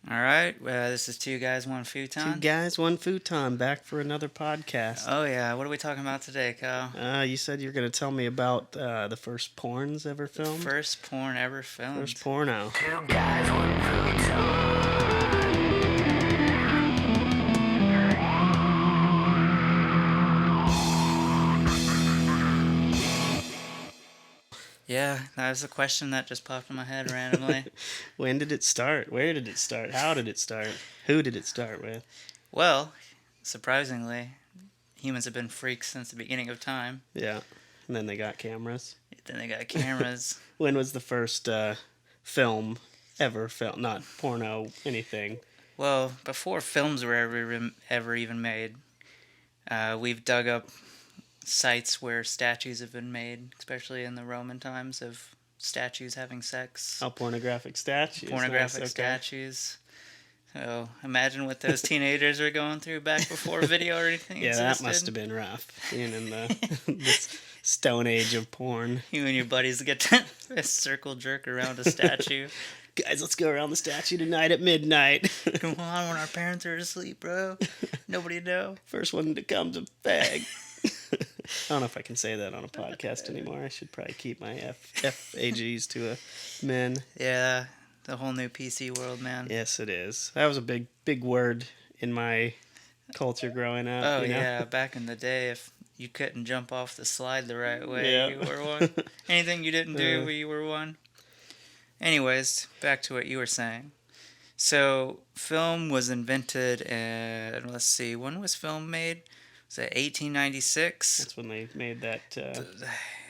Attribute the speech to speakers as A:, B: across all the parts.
A: All right, this is Two Guys, One
B: Two
A: Futon.
B: guys, one futon, back for another podcast.
A: Oh, yeah, what are we talking about today, Kyle?
B: You said you're going to tell me about the first porns ever filmed?
A: First porn ever filmed.
B: First porno.
C: Two guys, one futon.
A: Yeah, that was a question that just popped in my head randomly.
B: When did it start? Where did it start? How did it start? Who did it start with?
A: Well, surprisingly, humans have been freaks since the beginning of time.
B: Yeah. And then they got cameras.
A: Then they got cameras.
B: When was the first film ever filmed? Not porno, anything.
A: Well, before films were ever even made, we've dug up sites where statues have been made, especially in the Roman times, of statues having sex.
B: Oh, pornographic statues.
A: Pornographic
B: Nice, okay.
A: statues. So imagine what those teenagers were going through back before video or anything
B: Yeah,
A: existed.
B: that must have been rough. Being in the stone age of porn.
A: You and your buddies get to a circle jerk around a statue.
B: Guys, let's go around the statue tonight at midnight.
A: Come on, when our parents are asleep, bro. Nobody know.
B: First one to come's a fag. I don't know if I can say that on a podcast anymore. I should probably keep my FAGs to a men.
A: Yeah, the whole new PC world, man.
B: Yes, it is. That was a big word in my culture growing up.
A: Oh,
B: you know?
A: yeah, back in the day, if you couldn't jump off the slide the right way,
B: Yeah.
A: you were one. Anything you didn't do, you were one. Anyways, back to what you were saying. So, film was invented, and let's see, when was film made? Was it 1896?
B: That's when they made that.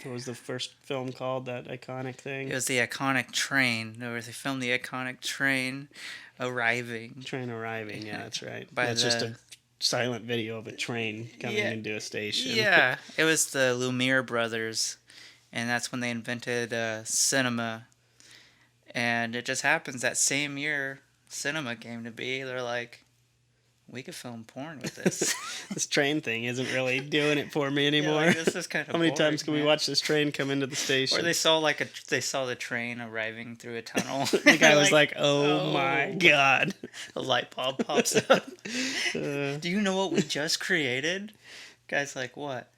B: What was the first film called? That iconic thing?
A: It was the iconic train. They filmed the iconic train arriving.
B: Train arriving. Yeah, that's right.
A: By
B: That's just a silent video of a train coming into a station.
A: Yeah, it was the Lumiere brothers, and that's when they invented cinema. And it just happens that same year cinema came to be. They're like, we could film porn with this.
B: This train thing isn't really doing it for me anymore.
A: Yeah, like, this is kind of
B: How many
A: boring,
B: times can we
A: man.
B: watch this train come into the station?
A: Or they saw the train arriving through a tunnel.
B: The guy was like, oh my god.
A: A light bulb pops up. Do you know what we just created? Guy's like, what?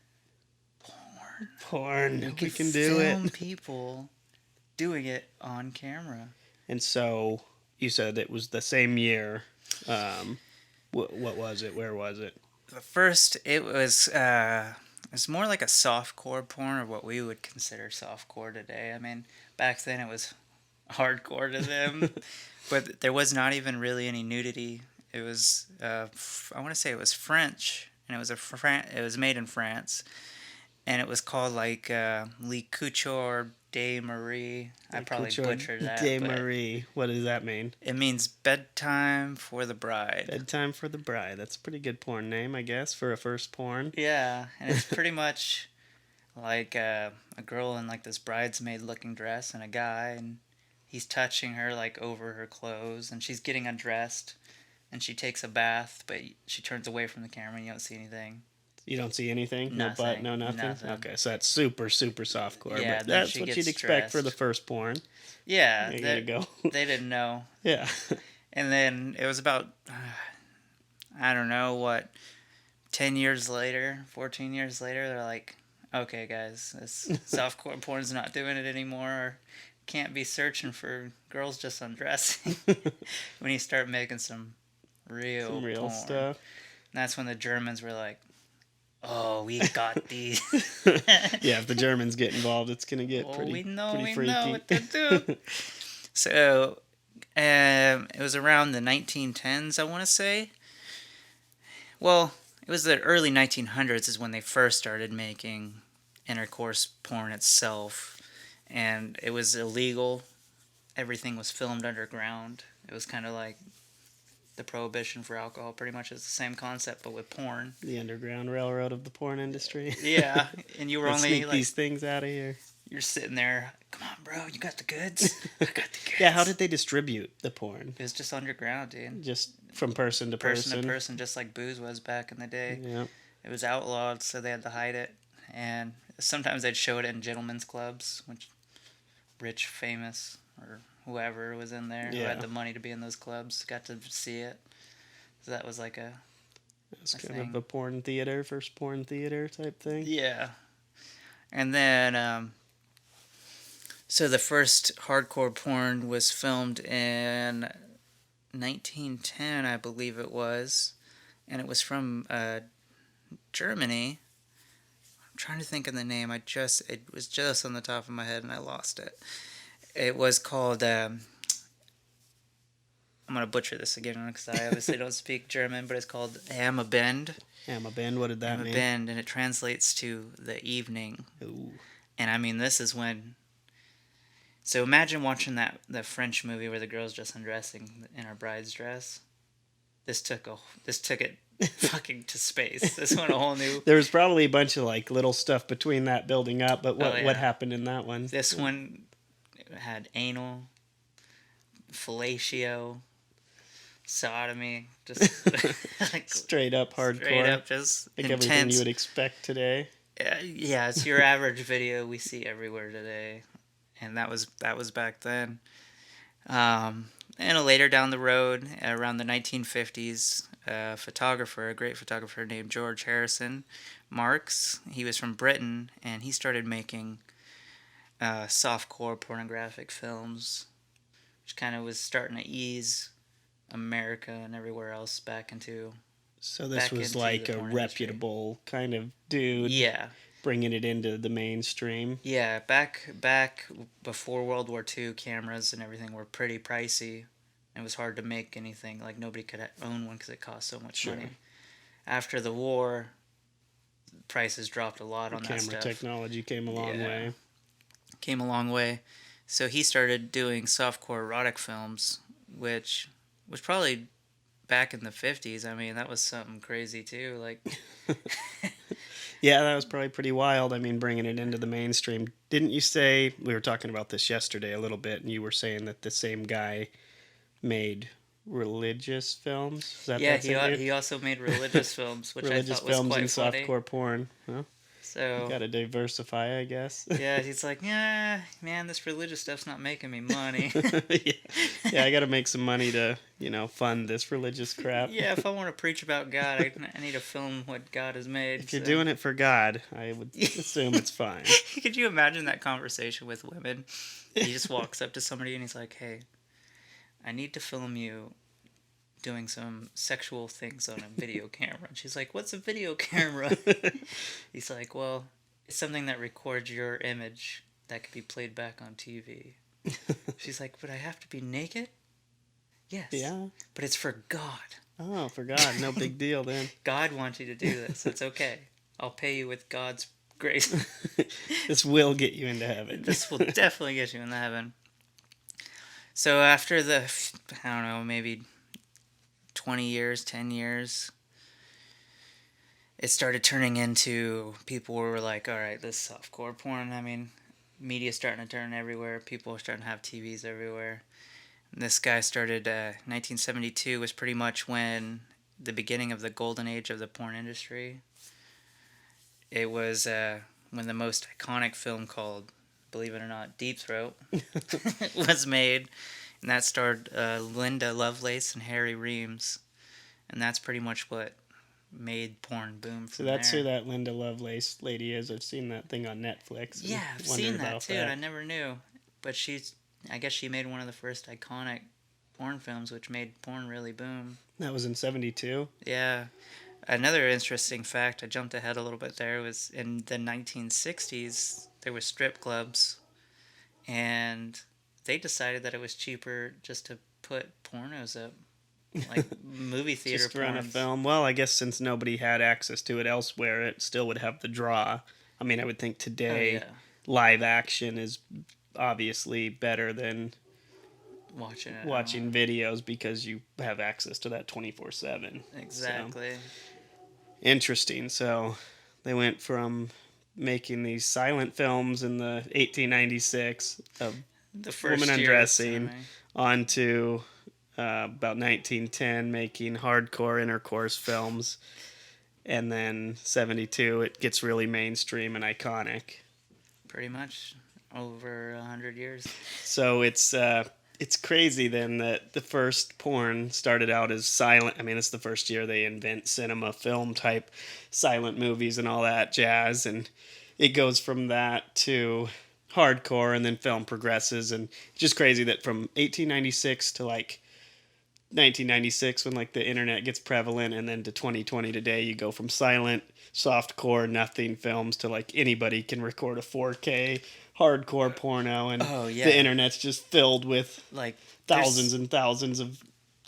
B: Porn. We can do
A: film
B: it.
A: people doing it on camera.
B: And so you said it was the same year. What was it? Where was it?
A: First, it was more like a softcore porn, or what we would consider softcore today. I mean, back then it was hardcore to them, but there was not even really any nudity. It was I want to say it was French, and it was made in France, and it was called like Le Couture de Marie. I probably butchered that.
B: De
A: but
B: Marie. What does that mean?
A: It means bedtime for the bride.
B: Bedtime for the Bride. That's a pretty good porn name, I guess, for a first porn.
A: Yeah, and it's pretty much like a girl in like this bridesmaid looking dress and a guy, and he's touching her like over her clothes, and she's getting undressed, and she takes a bath, but she turns away from the camera and you don't see anything.
B: You don't see anything?
A: Nothing.
B: No butt, no nothing? Okay, so that's super softcore.
A: Yeah,
B: but
A: then
B: that's
A: she
B: what
A: gets
B: you'd expect for the
A: dressed.
B: first porn.
A: Yeah,
B: There you go.
A: they didn't know.
B: Yeah.
A: And then it was about, I don't know what, 10 years later, 14 years later, they're like, okay, guys, this softcore porn's not doing it anymore. Can't be searching for girls just undressing. When you start making some real porn.
B: Stuff.
A: And that's when the Germans were like, oh, we got these.
B: Yeah, if the Germans get involved, it's going to get
A: Oh,
B: pretty
A: we know
B: freaky.
A: what to do. So, it was around the 1910s, I want to say. Well, it was the early 1900s is when they first started making intercourse porn itself. And it was illegal. Everything was filmed underground. It was kind of like the prohibition for alcohol. Pretty much is the same concept, but with porn.
B: The Underground Railroad of the porn industry.
A: Yeah, and you were
B: Let's
A: only
B: sneak
A: like,
B: these things out of here.
A: you're sitting there, come on, bro, you got the goods? I got the goods.
B: Yeah, how did they distribute the porn?
A: It was just underground, dude.
B: Just from person to
A: Person to person, just like booze was back in the day.
B: Yeah.
A: It was outlawed, so they had to hide it. And sometimes they'd show it in gentlemen's clubs, which rich, famous or whoever was in there who
B: Yeah.
A: had the money to be in those clubs got to see it. So that was like
B: It's
A: a
B: kind
A: thing.
B: of a porn theater, first porn theater type thing.
A: Yeah. And then, so the first hardcore porn was filmed in 1910, I believe it was. And it was from Germany. I'm trying to think of the name. It was just on the top of my head and I lost it. It was called, I'm going to butcher this again because I obviously don't speak German, but it's called Hammer Bend.
B: Hammer Bend, what did that
A: Hammer
B: mean?
A: Bend, and it translates to the evening.
B: Ooh.
A: And I mean, this is when. So imagine watching that French movie where the girl's just undressing in her bride's dress. This took it fucking to space. This went a whole new.
B: There was probably a bunch of like little stuff between that building up, but what
A: Oh, yeah.
B: what happened in that one?
A: This one had anal, fellatio, sodomy, just like
B: Straight up hardcore.
A: straight up, just
B: like
A: intense.
B: everything you would expect today.
A: Yeah, it's your average video we see everywhere today, and that was back then. And later down the road, around the 1950s, a great photographer named George Harrison Marks, he was from Britain, and he started making softcore pornographic films, which kind of was starting to ease America and everywhere else back into.
B: So this
A: Back
B: was
A: into
B: like
A: the
B: a
A: porn
B: reputable kind of dude
A: Yeah.
B: bringing it into the mainstream.
A: Yeah, back before World War II, cameras and everything were pretty pricey. It was hard to make anything. Like, nobody could own one because it cost so much
B: Sure.
A: money. After the war, prices dropped a lot on that
B: Camera
A: stuff.
B: technology came a long
A: Yeah.
B: way.
A: Came a long way. So he started doing softcore erotic films, which was probably back in the 50s. I mean, that was something crazy too. Like,
B: Yeah, that was probably pretty wild. I mean, bringing it into the mainstream. Didn't you say, we were talking about this yesterday a little bit, and you were saying that the same guy made religious films? Is that
A: yeah,
B: that same dude?
A: he also made religious films, which
B: Religious
A: I thought was
B: films
A: quite
B: and
A: funny.
B: softcore porn. Well,
A: So
B: got to diversify, I guess.
A: yeah, he's like, yeah, man, this religious stuff's not making me money.
B: yeah, I got to make some money to, fund this religious crap.
A: Yeah, if I want to preach about God, I need to film what God has made.
B: If you're doing it for God, I would assume it's fine.
A: Could you imagine that conversation with women? He just walks up to somebody and he's like, hey, I need to film you doing some sexual things on a video camera. And she's like, what's a video camera? He's like, well, it's something that records your image that could be played back on TV. She's like, but I have to be naked? Yes.
B: Yeah.
A: But it's for God.
B: Oh, for God, no big deal then.
A: God wants you to do this. It's okay. I'll pay you with God's grace.
B: This will get you into heaven.
A: This will definitely get you into heaven. So after I don't know, maybe 20 years, 10 years, it started turning into, people were like, all right, this is softcore porn. I mean, media's starting to turn everywhere. People are starting to have TVs everywhere. And this guy started, 1972 was pretty much when the beginning of the golden age of the porn industry. It was when the most iconic film called, believe it or not, Deep Throat was made. And that starred Linda Lovelace and Harry Reams. And that's pretty much what made porn boom from
B: So that's
A: there.
B: who that Linda Lovelace lady is. I've seen that thing on Netflix.
A: Yeah, I've seen that too, and I never knew. But I guess she made one of the first iconic porn films, which made porn really boom.
B: That was in 72?
A: Yeah. Another interesting fact, I jumped ahead a little bit there, was in the 1960s, there were strip clubs, and they decided that it was cheaper just to put pornos up, like movie theater
B: Just run a
A: porns.
B: film. Well, I guess since nobody had access to it elsewhere, it still would have the draw. I mean, I would think today
A: Oh, yeah.
B: live action is obviously better than watching videos because you have access to that 24/7.
A: Exactly.
B: So, interesting. So they went from making these silent films in the 1896 of
A: The first
B: woman
A: year of
B: undressing
A: cinema.
B: onto about 1910 making hardcore intercourse films, and then 72 it gets really mainstream and iconic.
A: Pretty much. over 100 years.
B: So it's crazy then that the first porn started out as silent. I mean, it's the first year they invent cinema, film type silent movies and all that jazz, and it goes from that to hardcore, and then film progresses, and it's just crazy that from 1896 to like 1996 when like the internet gets prevalent, and then to 2020 today, you go from silent softcore nothing films to like anybody can record a 4K hardcore porno, and
A: Oh yeah,
B: the internet's just filled with
A: like
B: thousands and thousands of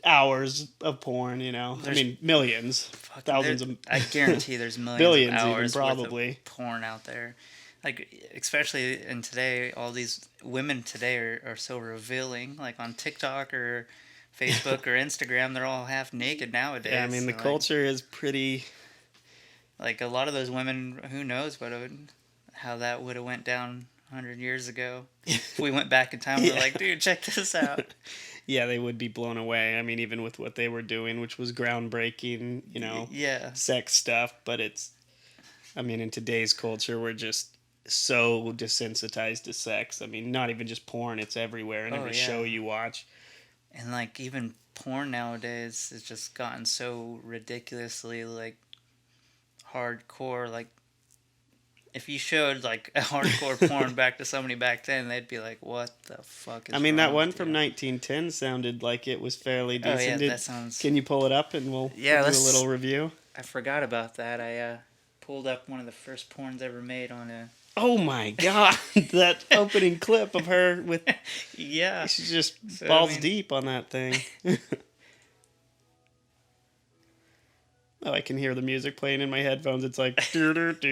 B: hours of porn, I mean millions, thousands of
A: I guarantee there's millions
B: billions
A: of
B: even
A: hours
B: probably.
A: worth of porn out there. Like especially in today, all these women today are so revealing. Like on TikTok or Facebook or Instagram, they're all half naked nowadays.
B: Yeah, I mean the
A: Like,
B: culture is pretty.
A: like a lot of those women, who knows how that would have went down 100 years ago. If we went back in time, we're like, dude, check this out.
B: Yeah, they would be blown away. I mean, even with what they were doing, which was groundbreaking,
A: Yeah.
B: sex stuff. But I mean, in today's culture, we're just so desensitized to sex. I mean, not even just porn, it's everywhere in every show you watch.
A: And like even porn nowadays has just gotten so ridiculously like hardcore. Like if you showed like a hardcore porn back to somebody back then, they'd be like, "What the fuck is?"
B: I mean, that
A: wrong
B: one
A: with
B: from
A: you?"
B: 1910 sounded like it was fairly decent.
A: Oh yeah, that sounds.
B: Can you pull it up and we'll do a little review?
A: I forgot about that. I pulled up one of the first porns ever made on a.
B: Oh my god, that opening clip of her with.
A: Yeah.
B: She's just balls deep on that thing. Oh, I can hear the music playing in my headphones. It's like sounds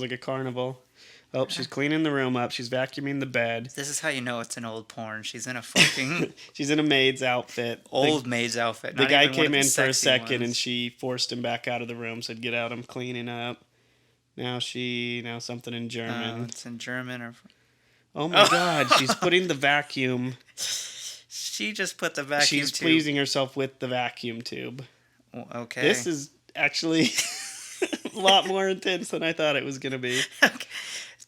B: like a carnival. Oh, she's cleaning the room up. She's vacuuming the bed.
A: This is how you know it's an old porn. She's in a fucking
B: She's in a maid's outfit.
A: old maid's outfit.
B: The
A: Not
B: guy
A: even one
B: came
A: of the
B: in for a
A: sexy
B: second,
A: ones.
B: and she forced him back out of the room. Said, "Get out! I'm cleaning up." Now something in German.
A: It's in German or.
B: Oh my god, she's putting the vacuum.
A: She just put the vacuum.
B: She's
A: tube.
B: pleasing herself with the vacuum tube.
A: Okay.
B: This is actually a lot more intense than I thought it was going to be.
A: Okay.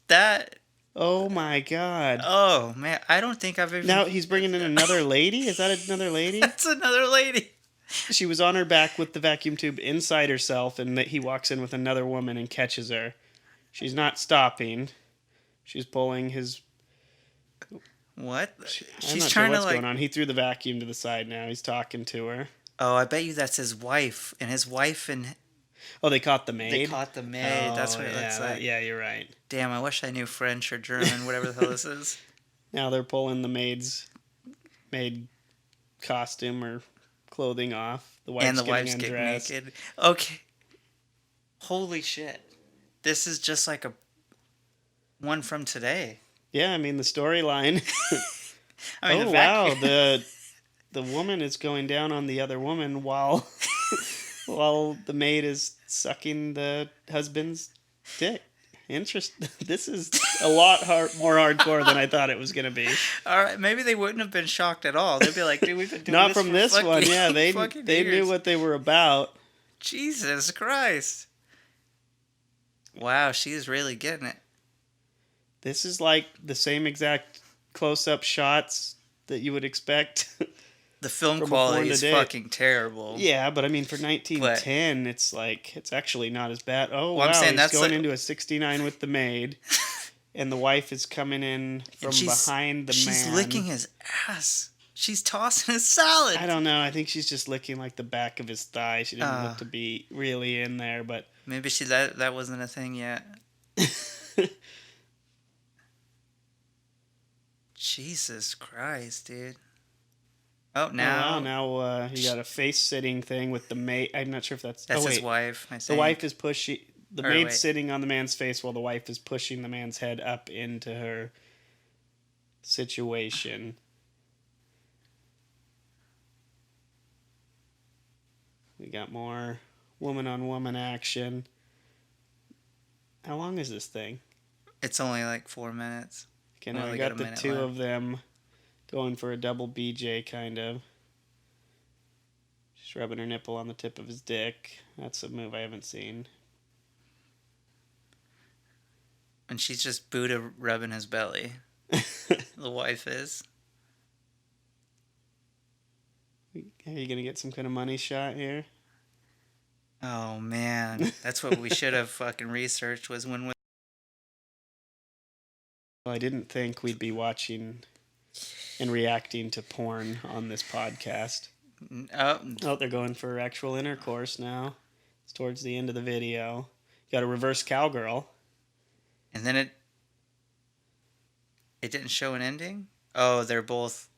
A: That.
B: Oh my god.
A: Oh man, I don't think I've ever.
B: Now he's bringing in another lady? Is that another lady?
A: That's another lady.
B: She was on her back with the vacuum tube inside herself, and that he walks in with another woman and catches her. She's not stopping. She's pulling his.
A: What?
B: I'm
A: She's
B: not
A: trying
B: sure what's
A: to like.
B: going on. He threw the vacuum to the side now. He's talking to her.
A: Oh, I bet you that's his wife, and his wife and
B: Oh, they caught the maid?
A: they caught the maid. That's what it
B: yeah,
A: looks like.
B: Yeah, you're right.
A: Damn, I wish I knew French or German, whatever the hell this is.
B: Now they're pulling the maid costume or clothing off. The wife's
A: And the
B: getting
A: wife's getting
B: undressed.
A: naked. Okay. Holy shit. This is just like a one from today.
B: Yeah, I mean the storyline.
A: I mean,
B: oh
A: the
B: wow,
A: vacuum.
B: the woman is going down on the other woman while while the maid is sucking the husband's dick. This is a lot more hardcore than I thought it was going to be.
A: All right, maybe they wouldn't have been shocked at all. They'd be like, "Dude, we've been doing
B: Not
A: this
B: from
A: for
B: this one.
A: fucking-
B: Yeah, they
A: fucking
B: knew
A: years."
B: what they were about.
A: Jesus Christ! Wow, she's really getting it.
B: This is like the same exact close-up shots that you would expect.
A: The film
B: From a
A: quality
B: porn
A: is
B: today.
A: fucking terrible.
B: Yeah, but I mean, for 1910, it's actually not as bad. Oh,
A: Well, I'm
B: wow,
A: saying
B: he's
A: that's
B: going
A: like-
B: into a 69 with the maid, and the wife is coming in from behind the man.
A: She's licking his ass. She's tossing his salad.
B: I don't know. I think she's just licking like the back of his thigh. She didn't look to be really in there, but
A: Maybe that wasn't a thing yet. Jesus Christ, dude. Oh, now
B: now he got a face-sitting thing with the maid. I'm not sure if that's
A: his wife. I
B: The
A: think.
B: wife is pushing. The
A: Or
B: maid's
A: wait.
B: sitting on the man's face while the wife is pushing the man's head up into her situation. We got more woman-on-woman action. How long is this thing?
A: It's only like 4 minutes.
B: Okay,
A: We
B: now I
A: only
B: got
A: got a
B: the
A: minute
B: two
A: left.
B: of them going for a double BJ kind of. She's rubbing her nipple on the tip of his dick. That's a move I haven't seen.
A: And she's just Buddha rubbing his belly. The wife is.
B: Are you gonna get some kind of money shot here?
A: Oh man, that's what we should have fucking researched. Was when.
B: Well, I didn't think we'd be watching and reacting to porn on this podcast.
A: Oh,
B: Oh, they're going for actual intercourse now. It's towards the end of the video. You got a reverse cowgirl.
A: and then it didn't show an ending. Oh, they're both.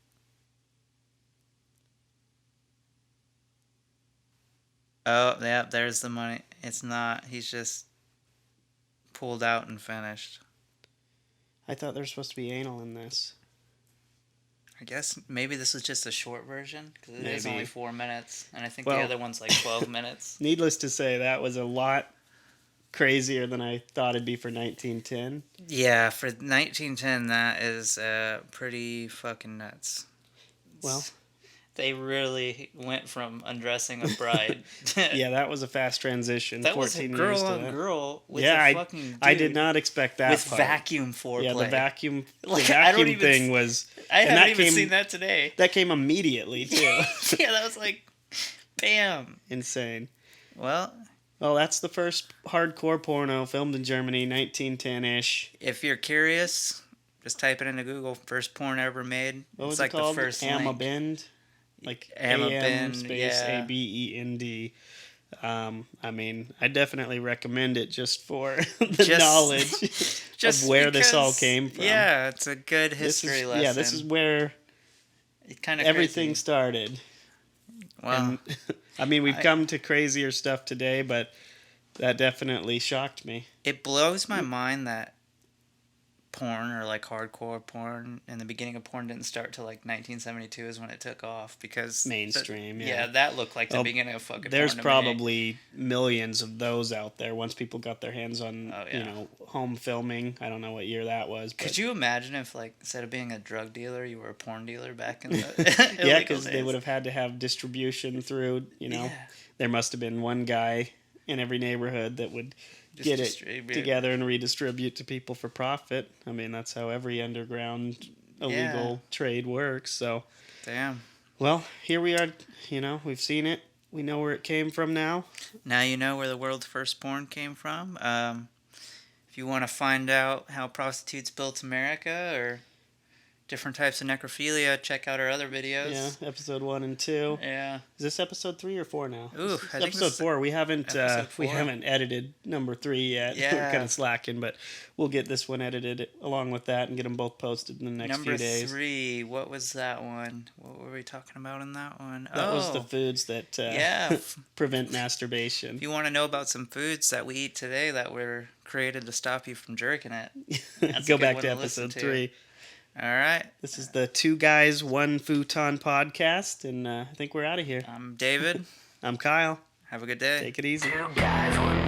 A: Oh, yeah, there's the money. It's not. He's just pulled out and finished.
B: I thought there was supposed to be anal in this.
A: I guess maybe this is just a short version because it is
B: Maybe.
A: only 4 minutes, and I think
B: Well-
A: the other one's like 12 minutes.
B: Needless to say, that was a lot crazier than I thought it'd be for 1910.
A: Yeah, for 1910, that is pretty fucking nuts.
B: Well,
A: They really went from undressing a bride.
B: yeah, that was a fast transition.
A: That was a
B: 14
A: girl
B: years to
A: on
B: that.
A: girl with
B: Yeah,
A: a fucking dude
B: I did not expect that
A: with
B: part.
A: vacuum foreplay.
B: Yeah, the vacuum
A: Like, I don't even
B: thing was.
A: I
B: and
A: haven't
B: that
A: even
B: came-
A: seen that today.
B: That came immediately too.
A: Yeah, that was like, bam.
B: Insane.
A: Well,
B: Well, that's the first hardcore porno filmed in Germany, 1910-ish.
A: if you're curious, just type it into Google. First porn ever made.
B: What was
A: it's like
B: it called?
A: the first
B: Amma
A: link.
B: Bend? Like
A: Amma
B: AM
A: Bend,
B: space
A: yeah.
B: ABEND. I mean, I definitely recommend it just for the
A: Just-
B: knowledge
A: Just
B: of where this all
A: because-
B: came from.
A: Yeah, it's a good
B: This
A: history
B: is,
A: lesson.
B: yeah, this is where
A: It kind of
B: everything started.
A: Wow.
B: And, I mean, we've
A: I-
B: come to crazier stuff today, but that definitely shocked me.
A: It blows my mind that porn or like hardcore porn in the beginning of porn didn't start till like 1972 is when it took off because
B: Mainstream, yeah.
A: yeah, that looked like the
B: Well,
A: beginning of fucking
B: There's
A: porn to me.
B: probably millions of those out there once people got their hands on,
A: Oh, yeah.
B: home filming. I don't know what year that was. But
A: Could you imagine if like instead of being a drug dealer you were a porn dealer back in the
B: yeah,
A: illegal
B: because they
A: days?
B: would have had to have distribution through,
A: Yeah.
B: there must have been one guy in every neighborhood that would
A: Just
B: get it
A: distribute.
B: together and redistribute to people for profit. I mean, that's how every underground illegal trade works. So,
A: Damn.
B: well, here we are. We've seen it. We know where it came from now.
A: Now you know where the world's first porn came from. If you want to find out how prostitutes built America or different types of necrophilia, check out our other videos.
B: Yeah, episode 1 and 2.
A: Yeah.
B: Is this episode 3 or 4 now?
A: Ooh,
B: This is
A: I think
B: episode
A: this is
B: 4. We haven't
A: episode
B: we
A: 4.
B: haven't edited number 3 yet. We're
A: Yeah.
B: kind of slacking, but we'll get this one edited along with that and get them both posted in the next
A: Number
B: few days.
A: 3, what was that one? What were we talking about in that one?
B: That was the foods that
A: yeah.
B: prevent masturbation.
A: If you want to know about some foods that we eat today that were created to stop you from jerking it, that's a
B: Go
A: good
B: back
A: one
B: to
A: to listen
B: episode
A: to.
B: 3.
A: all right.
B: This is the 2 Guys, 1 Futon podcast, and I think we're out of here.
A: I'm David.
B: I'm Kyle.
A: Have a good day.
B: Take it easy.
C: Two guys, one